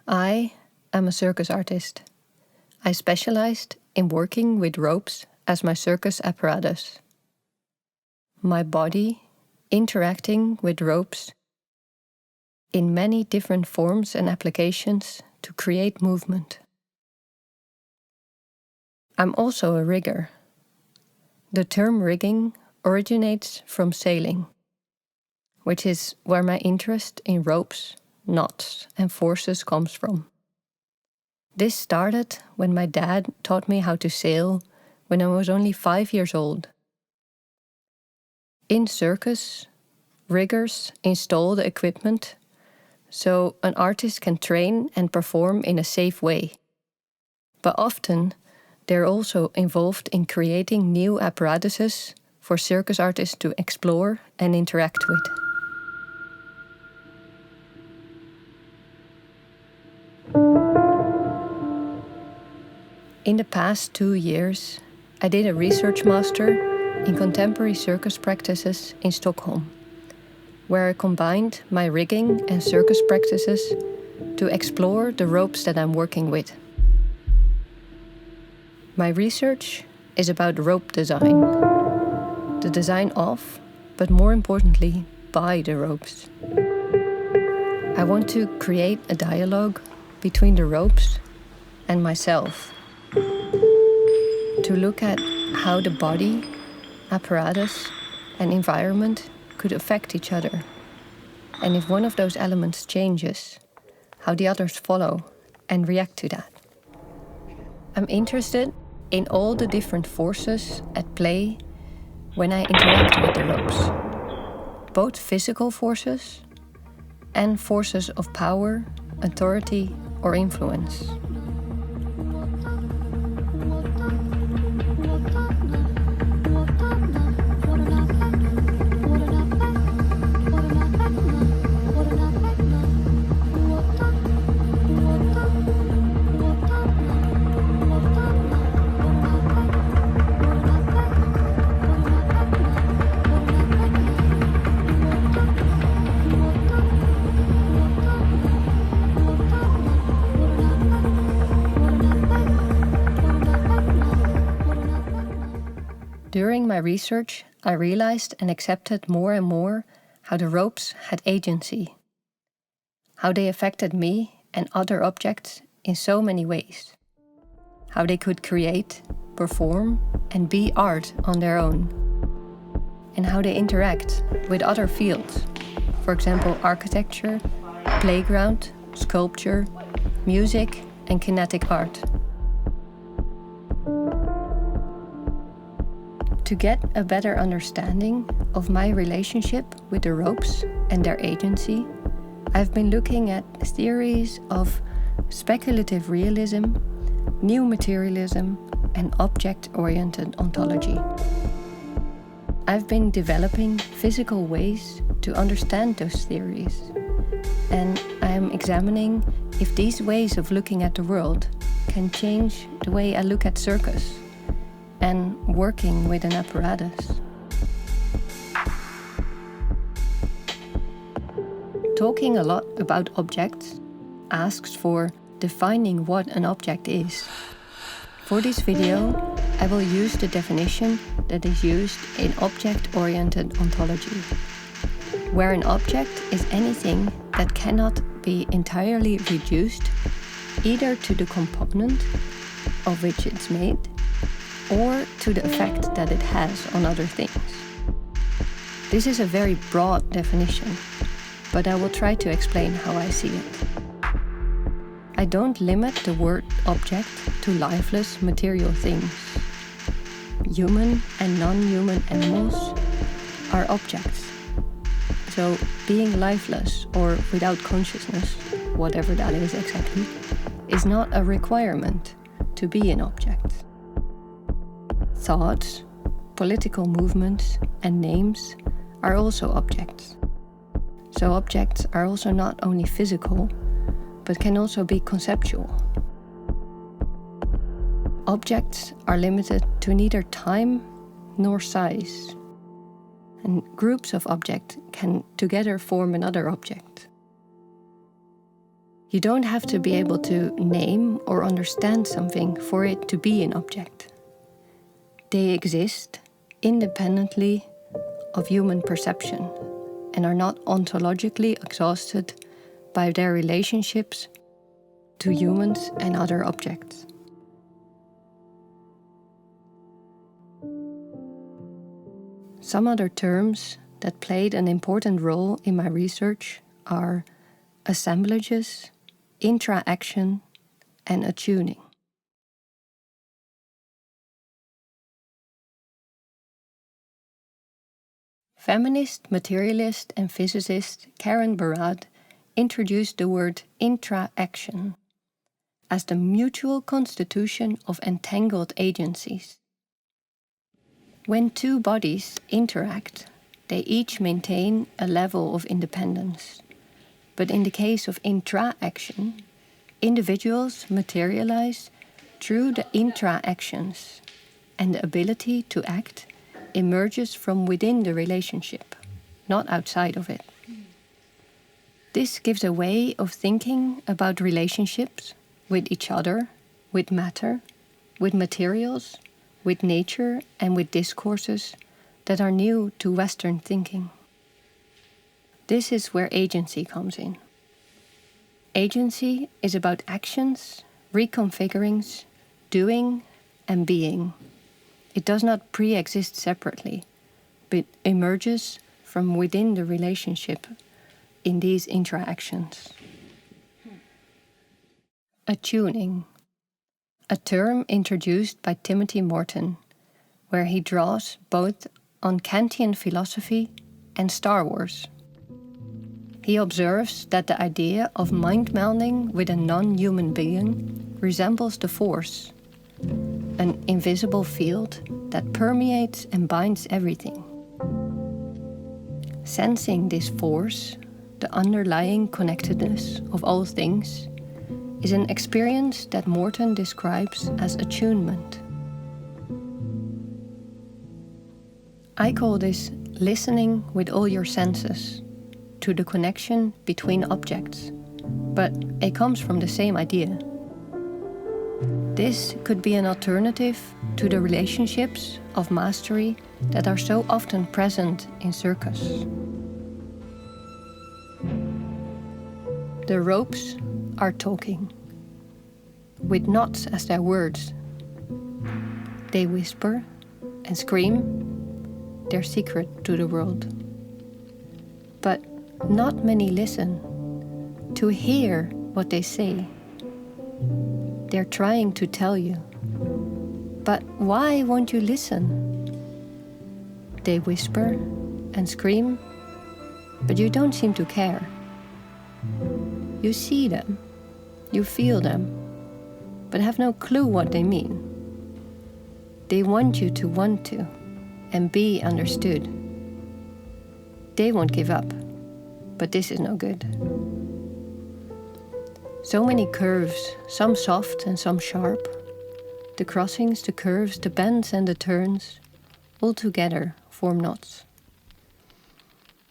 I am a circus artist. I specialized in working with ropes as my circus apparatus. My body interacting with ropes in many different forms and applications to create movement. I'm also a rigger. The term rigging originates from sailing, which is where my interest in ropes, knots, and forces comes from. This started when my dad taught me how to sail when I was only 5 years old. In Circus, riggers install the equipment so an artist can train and perform in a safe way. But often, they're also involved in creating new apparatuses for circus artists to explore and interact with. In the past 2 years, I did a research master in contemporary circus practices in Stockholm, where I combined my rigging and circus practices to explore the ropes that I'm working with. My research is about rope design, the design of, but more importantly, by the ropes. I want to create a dialogue between the ropes and myself, to look at how the body, apparatus, and environment could affect each other. And if one of those elements changes, how the others follow and react to that. I'm interested in all the different forces at play when I interact with the ropes. Both physical forces and forces of power, authority, or influence. During my research, I realized and accepted more and more how the ropes had agency, how they affected me and other objects in so many ways, how they could create, perform, and be art on their own, and how they interact with other fields, for example, architecture, playground, sculpture, music, and kinetic art. To get a better understanding of my relationship with the ropes and their agency, I've been looking at theories of speculative realism, new materialism, and object-oriented ontology. I've been developing physical ways to understand those theories, and I am examining if these ways of looking at the world can change the way I look at circus and working with an apparatus. Talking a lot about objects asks for defining what an object is. For this video, I will use the definition that is used in object-oriented ontology, where an object is anything that cannot be entirely reduced either to the component of which it's made or to the effect that it has on other things. This is a very broad definition, but I will try to explain how I see it. I don't limit the word object to lifeless material things. Human and non-human animals are objects. So being lifeless or without consciousness, whatever that is exactly, is not a requirement to be an object. Thoughts, political movements, and names are also objects. So objects are also not only physical, but can also be conceptual. Objects are limited to neither time nor size, and groups of objects can together form another object. You don't have to be able to name or understand something for it to be an object. They exist independently of human perception and are not ontologically exhausted by their relationships to humans and other objects. Some other terms that played an important role in my research are assemblages, interaction, and attuning. Feminist, materialist, and physicist Karen Barad introduced the word intra-action as the mutual constitution of entangled agencies. When two bodies interact, they each maintain a level of independence. But in the case of intra-action, individuals materialize through the intra-actions, and the ability to act emerges from within the relationship, not outside of it. This gives a way of thinking about relationships with each other, with matter, with materials, with nature, and with discourses that are new to Western thinking. This is where agency comes in. Agency is about actions, reconfigurings, doing, and being. It does not pre-exist separately, but emerges from within the relationship in these interactions. Attuning, a term introduced by Timothy Morton, where he draws both on Kantian philosophy and Star Wars. He observes that the idea of mind melding with a non-human being resembles the Force, an invisible field that permeates and binds everything. Sensing this force, the underlying connectedness of all things, is an experience that Morton describes as attunement. I call this listening with all your senses to the connection between objects, but it comes from the same idea. This could be an alternative to the relationships of mastery that are so often present in Circus. The ropes are talking, with knots as their words. They whisper and scream their secret to the world. But not many listen to hear what they say. They're trying to tell you, but why won't you listen? They whisper and scream, but you don't seem to care. You see them, you feel them, but have no clue what they mean. They want you to want to and be understood. They won't give up, but this is no good. So many curves, some soft and some sharp. The crossings, the curves, the bends and the turns, all together form knots.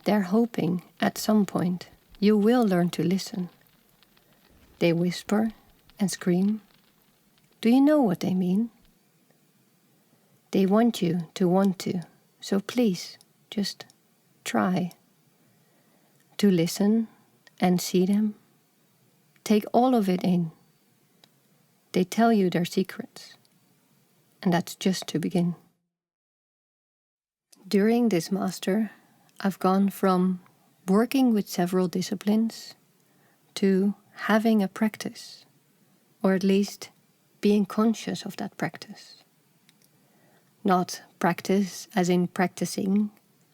They're hoping at some point you will learn to listen. They whisper and scream. Do you know what they mean? They want you to want to, so please, just try to listen and see them. Take all of it in. They tell you their secrets, and that's just to begin. During this master, I've gone from working with several disciplines to having a practice, or at least being conscious of that practice. Not practice as in practicing,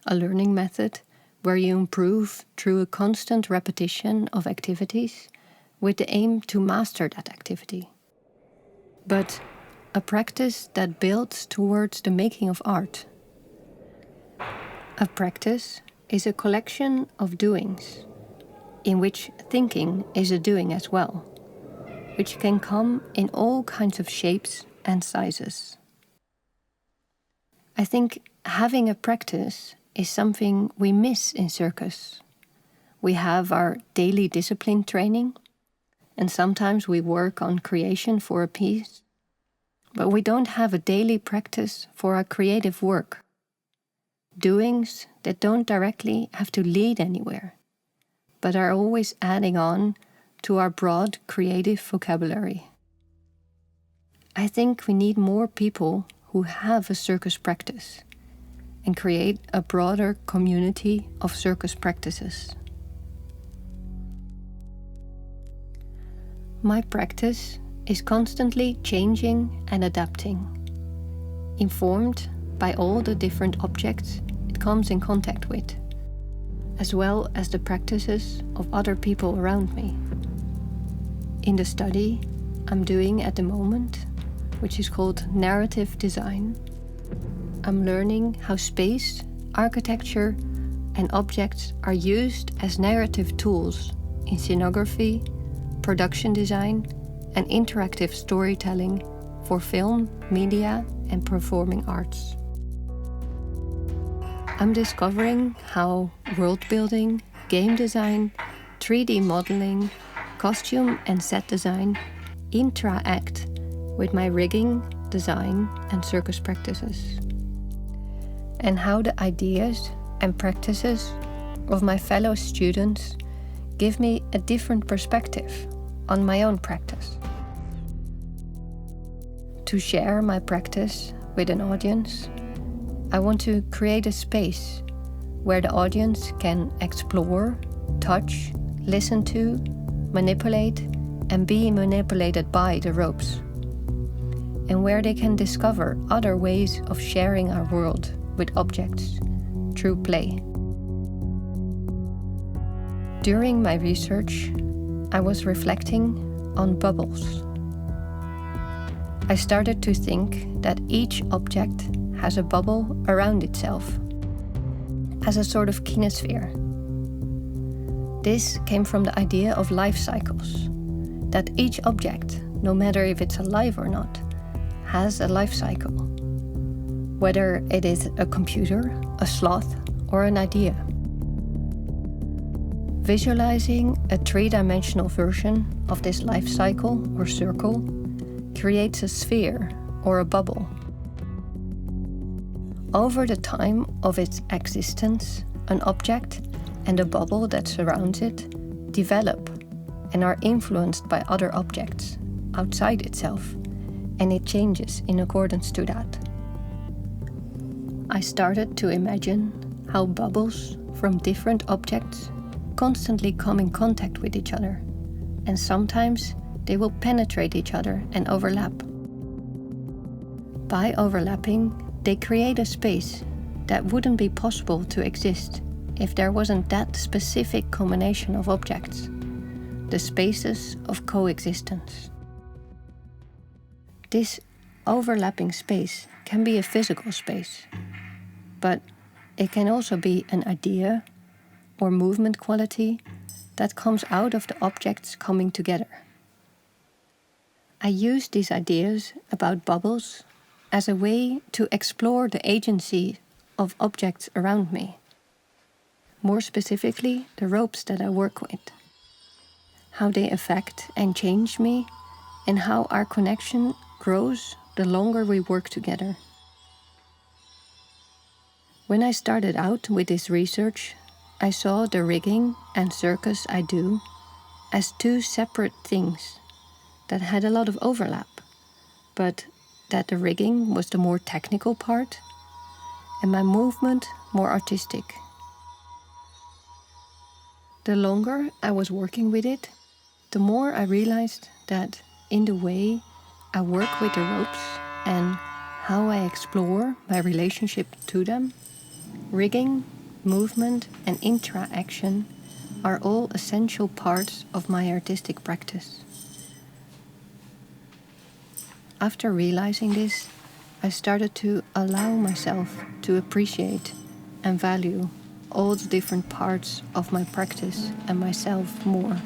a learning method where you improve through a constant repetition of activities with the aim to master that activity. But a practice that builds towards the making of art. A practice is a collection of doings, in which thinking is a doing as well, which can come in all kinds of shapes and sizes. I think having a practice is something we miss in Circus. We have our daily discipline training, and sometimes we work on creation for a piece, but we don't have a daily practice for our creative work. Doings that don't directly have to lead anywhere, but are always adding on to our broad creative vocabulary. I think we need more people who have a circus practice and create a broader community of circus practices. My practice is constantly changing and adapting, informed by all the different objects it comes in contact with, as well as the practices of other people around me. In the study I'm doing at the moment, which is called narrative design, I'm learning how space, architecture, and objects are used as narrative tools in scenography, production design, and interactive storytelling for film, media, and performing arts. I'm discovering how world building, game design, 3D modeling, costume and set design interact with my rigging, design, and circus practices, and how the ideas and practices of my fellow students give me a different perspective on my own practice. To share my practice with an audience, I want to create a space where the audience can explore, touch, listen to, manipulate, and be manipulated by the ropes, and where they can discover other ways of sharing our world with objects through play. During my research, I was reflecting on bubbles. I started to think that each object has a bubble around itself, as a sort of kinesphere. This came from the idea of life cycles, that each object, no matter if it's alive or not, has a life cycle, whether it is a computer, a sloth, or an idea. Visualizing a three-dimensional version of this life cycle or circle creates a sphere or a bubble. Over the time of its existence, an object and the bubble that surrounds it develop and are influenced by other objects outside itself, and it changes in accordance to that. I started to imagine how bubbles from different objects constantly come in contact with each other, and sometimes they will penetrate each other and overlap. By overlapping, they create a space that wouldn't be possible to exist if there wasn't that specific combination of objects, the spaces of coexistence. This overlapping space can be a physical space, but it can also be an idea or movement quality that comes out of the objects coming together. I use these ideas about bubbles as a way to explore the agency of objects around me. More specifically, the ropes that I work with, how they affect and change me, and how our connection grows the longer we work together. When I started out with this research, I saw the rigging and circus I do as two separate things that had a lot of overlap, but that the rigging was the more technical part and my movement more artistic. The longer I was working with it, the more I realized that in the way I work with the ropes and how I explore my relationship to them, rigging, movement, and interaction are all essential parts of my artistic practice. After realizing this, I started to allow myself to appreciate and value all the different parts of my practice and myself more.